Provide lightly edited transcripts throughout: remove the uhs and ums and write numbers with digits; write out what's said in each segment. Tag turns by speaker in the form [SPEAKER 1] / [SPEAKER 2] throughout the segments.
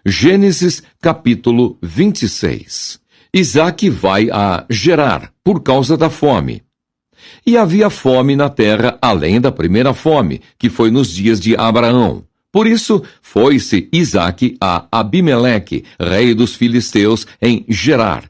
[SPEAKER 1] Gênesis capítulo 26. Isaque vai a Gerar por causa da fome. E havia fome na terra além da primeira fome, que foi nos dias de Abraão. Por isso, foi-se Isaque a Abimeleque, rei dos filisteus, em Gerar.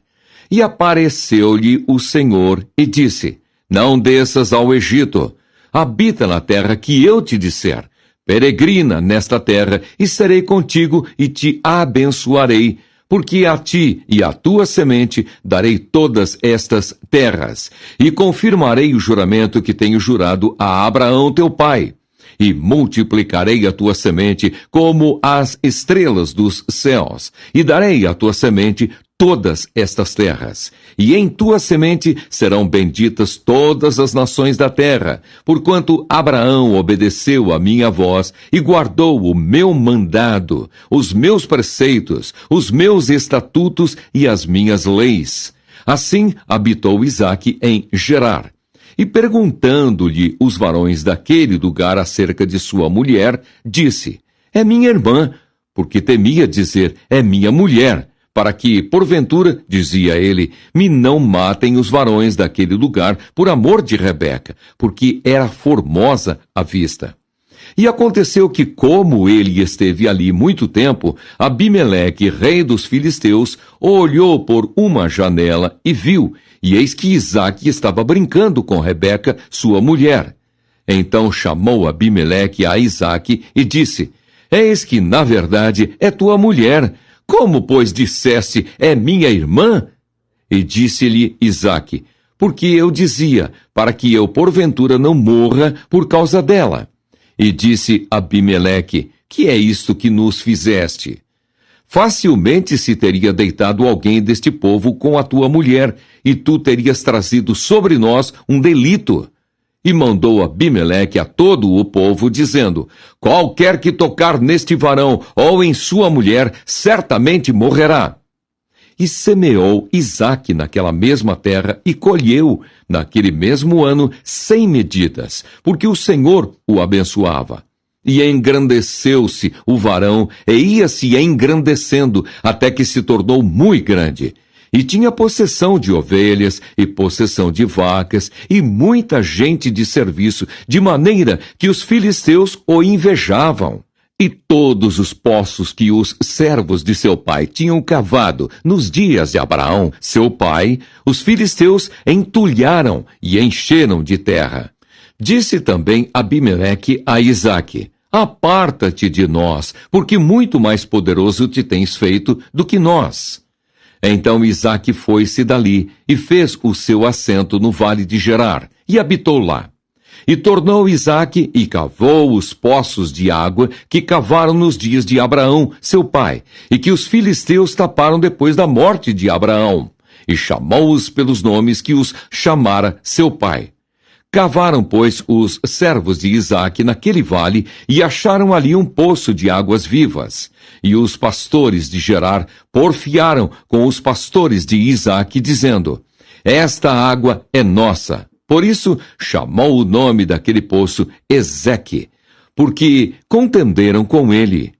[SPEAKER 1] E apareceu-lhe o Senhor e disse: Não desças ao Egito, habita na terra que eu te disser. Peregrina nesta terra, e serei contigo e te abençoarei, porque a ti e à tua semente darei todas estas terras, e confirmarei o juramento que tenho jurado a Abraão teu pai. E multiplicarei a tua semente como as estrelas dos céus, e darei à tua semente todas estas terras. E em tua semente serão benditas todas as nações da terra, porquanto Abraão obedeceu a minha voz e guardou o meu mandado, os meus preceitos, os meus estatutos e as minhas leis. Assim habitou Isaque em Gerar. E perguntando-lhe os varões daquele lugar acerca de sua mulher, disse: É minha irmã, porque temia dizer: É minha mulher, para que, porventura, dizia ele, me não matem os varões daquele lugar por amor de Rebeca, porque era formosa à vista. E aconteceu que, como ele esteve ali muito tempo, Abimeleque, rei dos filisteus, olhou por uma janela e viu, e eis que Isaque estava brincando com Rebeca, sua mulher. Então chamou Abimeleque a Isaque e disse: Eis que, na verdade, é tua mulher. Como, pois, disseste: É minha irmã? E disse-lhe Isaque: Porque eu dizia, para que eu porventura não morra por causa dela. E disse Abimeleque: Que é isto que nos fizeste? Facilmente se teria deitado alguém deste povo com a tua mulher, e tu terias trazido sobre nós um delito. E mandou Abimeleque a todo o povo, dizendo: Qualquer que tocar neste varão ou em sua mulher, certamente morrerá. E semeou Isaque naquela mesma terra e colheu, naquele mesmo ano, 100 medidas, porque o Senhor o abençoava. E engrandeceu-se o varão, e ia-se engrandecendo, até que se tornou muito grande. E tinha possessão de ovelhas, e possessão de vacas, e muita gente de serviço, de maneira que os filisteus o invejavam. E todos os poços que os servos de seu pai tinham cavado nos dias de Abraão, seu pai, os filisteus entulharam e encheram de terra. Disse também Abimeleque a Isaque: Aparta-te de nós, porque muito mais poderoso te tens feito do que nós. Então Isaque foi-se dali e fez o seu assento no vale de Gerar, e habitou lá. E tornou Isaque e cavou os poços de água que cavaram nos dias de Abraão, seu pai, e que os filisteus taparam depois da morte de Abraão, e chamou-os pelos nomes que os chamara seu pai. Cavaram, pois, os servos de Isaque naquele vale, e acharam ali um poço de águas vivas. E os pastores de Gerar porfiaram com os pastores de Isaque, dizendo: Esta água é nossa. Por isso chamou o nome daquele poço Ezeque, porque contenderam com ele.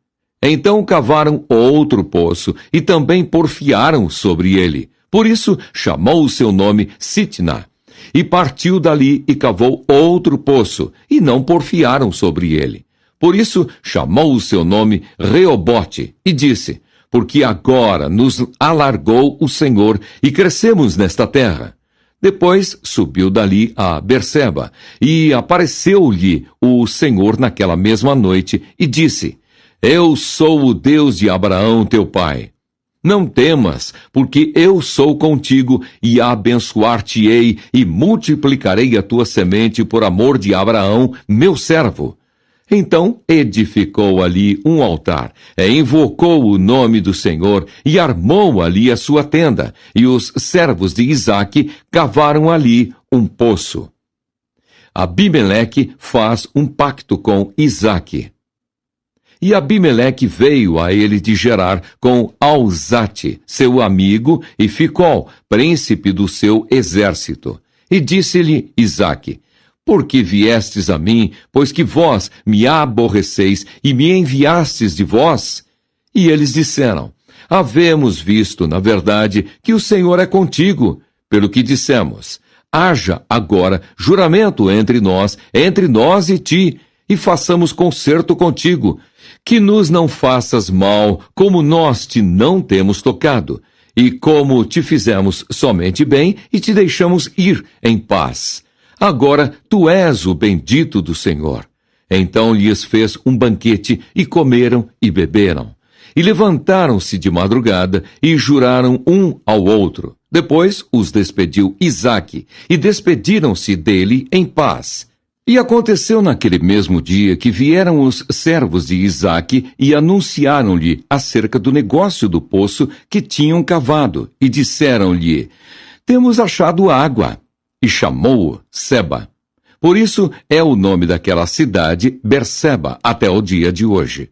[SPEAKER 1] Então cavaram outro poço, e também porfiaram sobre ele. Por isso chamou o seu nome Sitna. E partiu dali e cavou outro poço, e não porfiaram sobre ele. Por isso chamou o seu nome Reobote, e disse: Porque agora nos alargou o Senhor, e crescemos nesta terra. Depois subiu dali a Berseba, e apareceu-lhe o Senhor naquela mesma noite, e disse: Eu sou o Deus de Abraão teu pai. Não temas, porque eu sou contigo, e abençoar-te-ei, e multiplicarei a tua semente por amor de Abraão, meu servo. Então edificou ali um altar, e invocou o nome do Senhor, e armou ali a sua tenda, e os servos de Isaque cavaram ali um poço. Abimeleque faz um pacto com Isaque. E Abimeleque veio a ele de Gerar com Alzate, seu amigo, e Ficol, príncipe do seu exército. E disse-lhe Isaque: Por que viestes a mim, pois que vós me aborreceis e me enviastes de vós? E eles disseram: havemos visto, na verdade, que o Senhor é contigo, pelo que dissemos: haja agora juramento entre nós e ti, e façamos concerto contigo, que nos não faças mal, como nós te não temos tocado, e como te fizemos somente bem e te deixamos ir em paz. Agora tu és o bendito do Senhor. Então lhes fez um banquete, e comeram e beberam. E levantaram-se de madrugada, e juraram um ao outro. Depois os despediu Isaque, e despediram-se dele em paz. E aconteceu naquele mesmo dia que vieram os servos de Isaque e anunciaram-lhe acerca do negócio do poço que tinham cavado, e disseram-lhe: temos achado água. E chamou-o Seba. Por isso é o nome daquela cidade Berseba até o dia de hoje.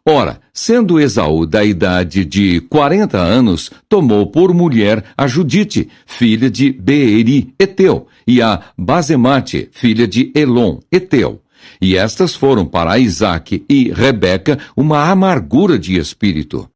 [SPEAKER 1] Ora, sendo Esaú da idade de 40 anos, tomou por mulher a Judite, filha de Beeri, Eteu, e a Basemate, filha de Elon, Eteu. E estas foram para Isaque e Rebeca uma amargura de espírito.